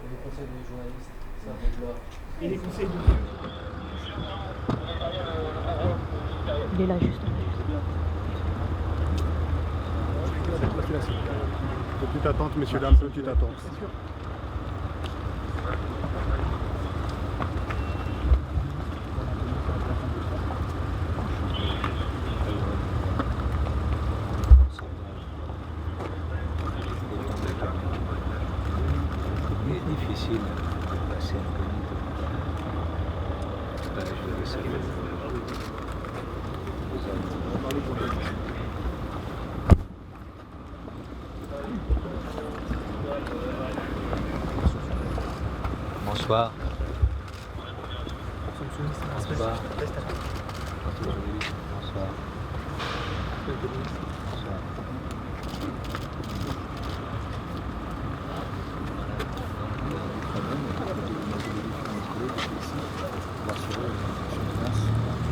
Les conseils des journalistes, c'est un peu là. Et les conseils de... Il est là juste. Petite attente, messieurs, dames, petite attente. Il est difficile de passer inconnu. Je vais saluer. Bonsoir. Bonsoir. Bonsoir. Bonsoir.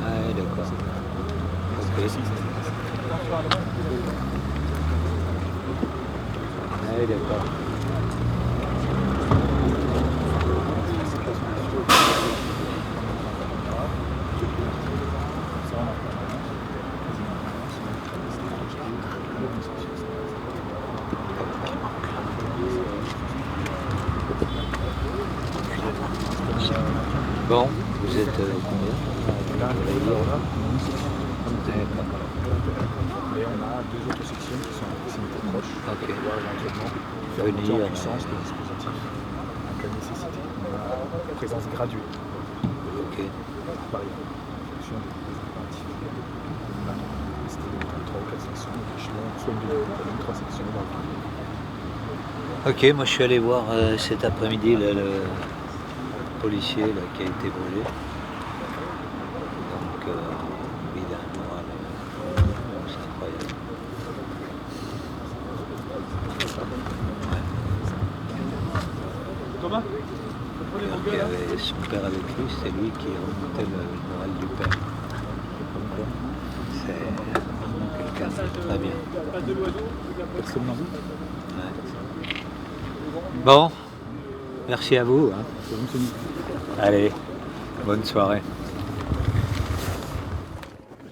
Ah oui, d'accord. Ok. Ah oui, d'accord. Bon, vous êtes combien? Là, Vous allez dire on a D'accord. mais on a deux autres sections qui sont à proximité proche. Ok. Pour pouvoir éventuellement faire Venir, monter en puissance le dispositif en cas de nécessité. On a une présence graduée Ok. par exemple, en fonction des impératifs. On a resté 3 ou 4 sections, échelon, soit une demi, 3 sections dans le pays. Ok, moi je suis allé voir cet après-midi là, le policier là, qui a été brûlé. Donc, il a un moral, c'est incroyable. Thomas, Alors qu'il avait son père avec lui, c'est lui qui remontait le moral du père. C'est quelqu'un de très bien. passe de l'oiseau, Extrêmement vite. Ouais. Bon, merci à vous. Hein. C'est bon, c'est nickel. Allez, bonne soirée.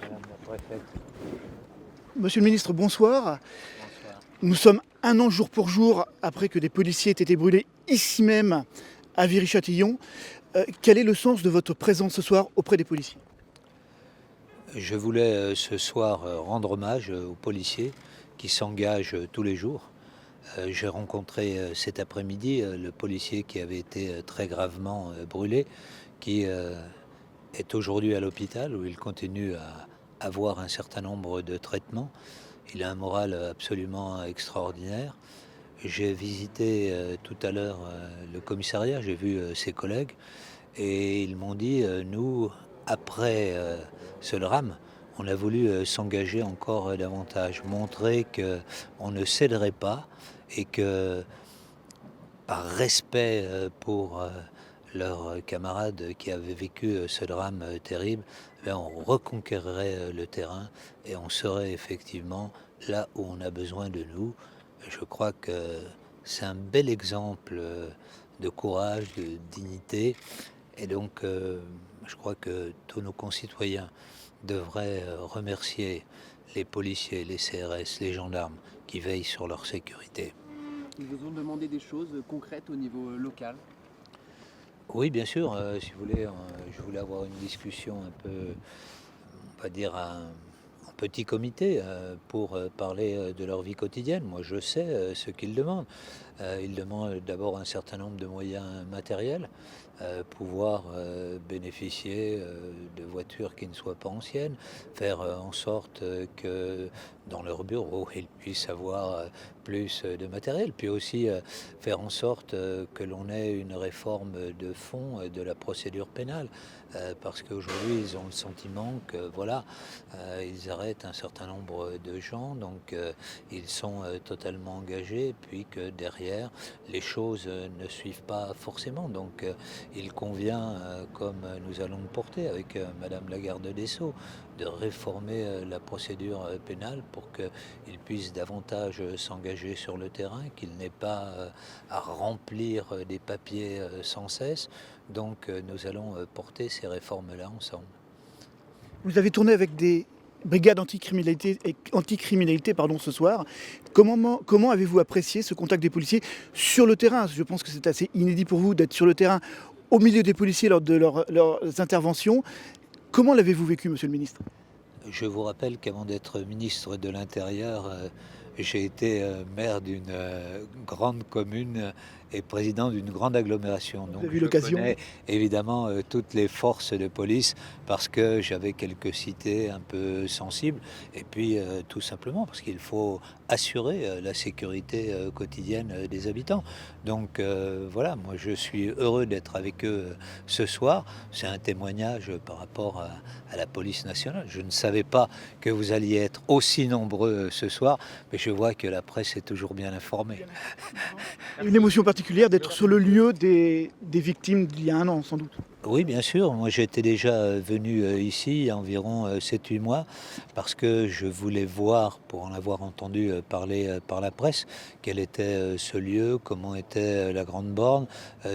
Madame la préfète, Monsieur le ministre, bonsoir. bonsoir. Nous sommes un an jour pour jour après que des policiers aient été brûlés ici même à Viry-Châtillon. Quel est le sens de votre présence ce soir auprès des policiers? Je voulais ce soir rendre hommage aux policiers qui s'engagent tous les jours. J'ai rencontré cet après-midi le policier qui avait été très gravement brûlé, qui est aujourd'hui à l'hôpital où il continue à avoir un certain nombre de traitements. Il a un moral absolument extraordinaire. J'ai visité tout à l'heure le commissariat, j'ai vu ses collègues et ils m'ont dit, nous, après ce drame, on a voulu s'engager encore davantage, montrer qu'on ne céderait pas et que par respect pour leurs camarades qui avaient vécu ce drame terrible, on reconquérerait le terrain et on serait effectivement là où on a besoin de nous. Je crois que c'est un bel exemple de courage, de dignité. Et donc, je crois que tous nos concitoyens devraient remercier les policiers, les CRS, les gendarmes qui veillent sur leur sécurité. Ils vous ont demandé des choses concrètes au niveau local? Oui, bien sûr, si vous voulez, je voulais avoir une discussion un peu, on va dire, en petit comité pour parler de leur vie quotidienne. Moi, je sais ce qu'ils demandent. Ils demandent d'abord un certain nombre de moyens matériels, pouvoir bénéficier de voitures qui ne soient pas anciennes, faire en sorte que dans leur bureau, ils puissent avoir plus de matériel, puis aussi faire en sorte que l'on ait une réforme de fond de la procédure pénale, parce qu'aujourd'hui ils ont le sentiment que voilà, ils arrêtent un certain nombre de gens, donc ils sont totalement engagés, puis que derrière les choses ne suivent pas forcément. Donc il convient, comme nous allons le porter avec Madame la garde des Sceaux, de réformer la procédure pénale pour qu'ils puissent davantage s'engager sur le terrain, qu'ils n'aient pas à remplir des papiers sans cesse. Donc nous allons porter ces réformes-là ensemble. Vous avez tourné avec des brigades anticriminalité ce soir. Comment avez-vous apprécié ce contact des policiers sur le terrain? Je pense que c'est assez inédit pour vous d'être sur le terrain au milieu des policiers lors de leurs interventions. Comment l'avez-vous vécu, monsieur le ministre? Je vous rappelle qu'avant d'être ministre de l'Intérieur, j'ai été maire d'une grande commune et président d'une grande agglomération. Donc, vous avez eu l'occasion? Je connais évidemment toutes les forces de police parce que j'avais quelques cités un peu sensibles et puis tout simplement parce qu'il faut assurer la sécurité quotidienne des habitants. Donc voilà, moi je suis heureux d'être avec eux ce soir. C'est un témoignage par rapport à la police nationale. Je ne savais pas que vous alliez être aussi nombreux ce soir, mais je vois que la presse est toujours bien informée. Une émotion particulière d'être sur le lieu des victimes d'il y a un an, sans doute. Oui, bien sûr. Moi, j'étais déjà venu ici il y a environ 7-8 mois parce que je voulais voir, pour en avoir entendu parler par la presse, quel était ce lieu, comment était la Grande Borne,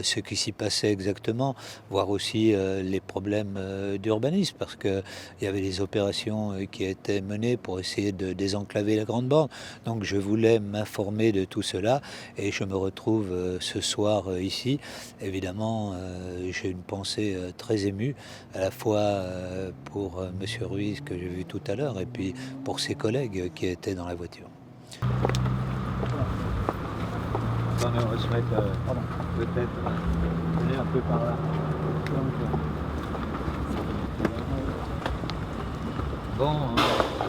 ce qui s'y passait exactement, voir aussi les problèmes d'urbanisme parce qu'il y avait des opérations qui étaient menées pour essayer de désenclaver la Grande Borne. Donc, je voulais m'informer de tout cela et je me retrouve ce soir ici. Évidemment, j'ai une pensée très ému, à la fois pour Monsieur Ruiz que j'ai vu tout à l'heure et puis pour ses collègues qui étaient dans la voiture. Attendez, on va se mettre peut-être aller un peu par là. Bon,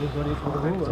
désolé pour vous.